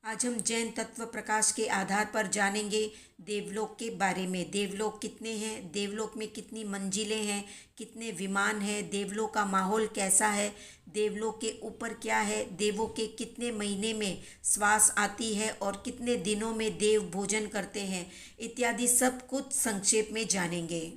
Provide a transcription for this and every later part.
आज हम जैन तत्व प्रकाश के आधार पर जानेंगे देवलोक के बारे में। देवलोक कितने हैं, देवलोक में कितनी मंजिलें हैं, कितने विमान हैं, देवलोक का माहौल कैसा है, देवलोक के ऊपर क्या है, देवों के कितने महीने में श्वास आती है और कितने दिनों में देव भोजन करते हैं, इत्यादि सब कुछ संक्षेप में जानेंगे।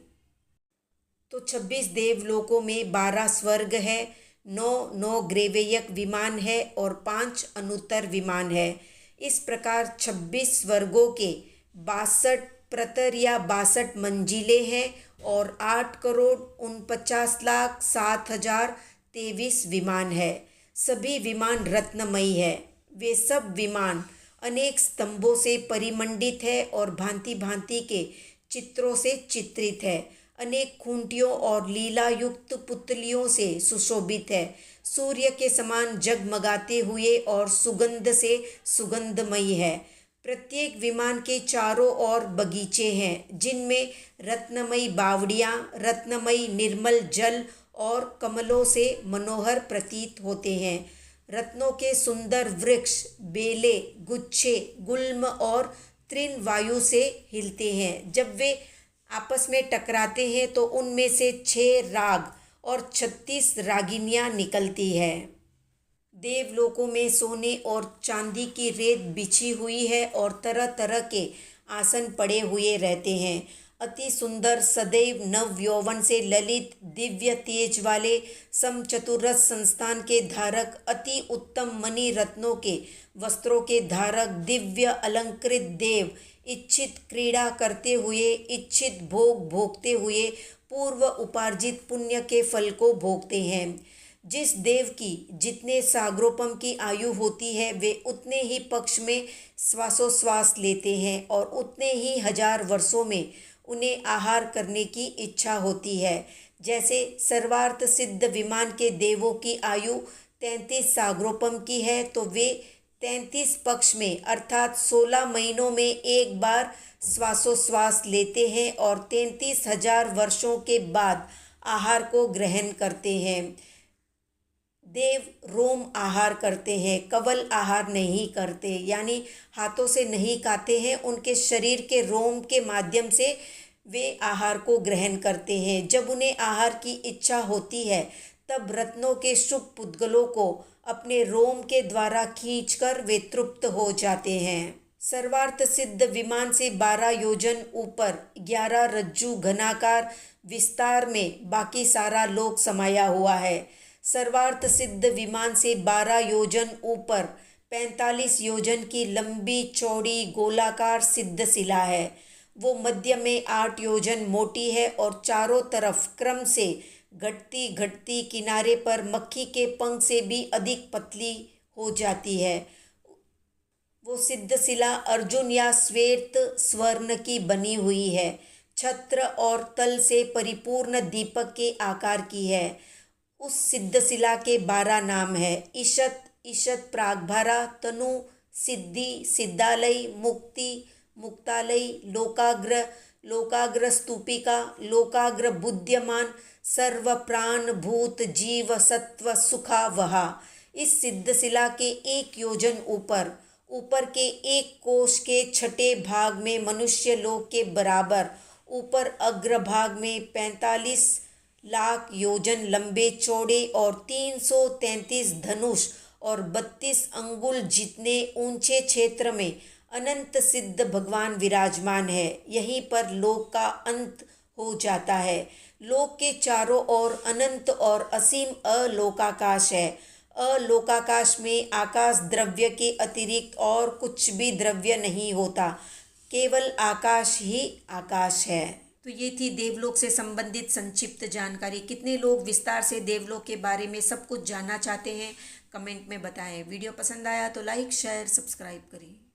तो 26 देवलोकों में 12 स्वर्ग है, 9 ग्रेवेयक विमान है और 5 अनुत्तर विमान है। इस प्रकार 26 स्वर्गों के 62 प्रतर या 62 मंजिलें हैं और 8,49,07,023 विमान है। सभी विमान रत्नमयी है। वे सब विमान अनेक स्तंभों से परिमंडित है और भांति भांति के चित्रों से चित्रित है। अनेक खूंटियों और लीला युक्त पुतलियों से सुशोभित है। सूर्य के समान जगमगाते हुए और सुगंध से सुगंधमयी है। प्रत्येक विमान के चारों ओर बगीचे हैं, जिनमें रत्नमयी बावड़ियाँ, रत्नमयी निर्मल जल और कमलों से मनोहर प्रतीत होते हैं। रत्नों के सुंदर वृक्ष, बेले, गुच्छे, गुल्म और तृण वायु से हिलते हैं। जब वे आपस में टकराते हैं तो उनमें से 6 राग और 36 रागिनियाँ निकलती है। देवलोकों में सोने और चांदी की रेत बिछी हुई है और तरह तरह के आसन पड़े हुए रहते हैं। अति सुंदर, सदैव नव यौवन से ललित, दिव्य तेज वाले, समचतुरस संस्थान के धारक, अति उत्तम मणि रत्नों के वस्त्रों के धारक, दिव्य अलंकृत देव इच्छित क्रीड़ा करते हुए, इच्छित भोग भोगते हुए पूर्व उपार्जित पुण्य के फल को भोगते हैं। जिस देव की जितने सागरोपम की आयु होती है, वे उतने ही पक्ष में श्वासोश्वास लेते हैं और उतने ही 1000 वर्षों में उन्हें आहार करने की इच्छा होती है। जैसे सर्वार्थ सिद्ध विमान के देवों की आयु 33 सागरोपम की है, तो वे 33 पक्ष में अर्थात 16 महीनों में एक बार श्वासोश्वास लेते हैं और 33,000 वर्षों के बाद आहार को ग्रहण करते हैं। देव रोम आहार करते हैं, कवल आहार नहीं करते, यानी हाथों से नहीं खाते हैं। उनके शरीर के रोम के माध्यम से वे आहार को ग्रहण करते हैं। जब उन्हें आहार की इच्छा होती है, तब रत्नों के शुभ पुद्गलों को अपने रोम के द्वारा खींचकर वे तृप्त हो जाते हैं। सर्वार्थ सिद्ध विमान से 12 योजन ऊपर 11 रज्जु घनाकार विस्तार में बाकी सारा लोक समाया हुआ है। सर्वार्थ सिद्ध विमान से 12 योजन ऊपर 45 योजन की लंबी चौड़ी गोलाकार सिद्ध शिला है। वो मध्य में 8 योजन मोटी है और चारों तरफ क्रम से घटती घटती किनारे पर मक्खी के पंख से भी अधिक पतली हो जाती है। वो सिद्ध शिला अर्जुन या श्वेत स्वर्ण की बनी हुई है। छत्र और तल से परिपूर्ण दीपक के आकार की है। उस सिद्ध शिला के 12 नाम है। ईशत, ईशत प्रागभारा, तनु, सिद्धि, सिद्धालय, मुक्ति, मुक्तालय, लोकाग्र, लोकाग्र स्तूपिका, लोकाग्र बुद्धिमान, सर्व प्राण भूत जीव सत्व सुखा वहा। इस सिद्ध शिला के 1 योजन ऊपर के 1 कोश के छठे भाग में मनुष्य लोक के बराबर, ऊपर अग्रभाग में 45 लाख योजन लंबे चौड़े और 333 धनुष और 32 अंगुल जितने ऊंचे क्षेत्र में अनंत सिद्ध भगवान विराजमान है। यहीं पर लोक का अंत हो जाता है। लोक के चारों ओर अनंत और असीम अलोकाकाश है। अलोकाकाश में आकाश द्रव्य के अतिरिक्त और कुछ भी द्रव्य नहीं होता, केवल आकाश ही आकाश है। तो ये थी देवलोक से संबंधित संक्षिप्त जानकारी। कितने लोग विस्तार से देवलोक के बारे में सब कुछ जानना चाहते हैं, कमेंट में बताएं। वीडियो पसंद आया तो लाइक, शेयर, सब्सक्राइब करें।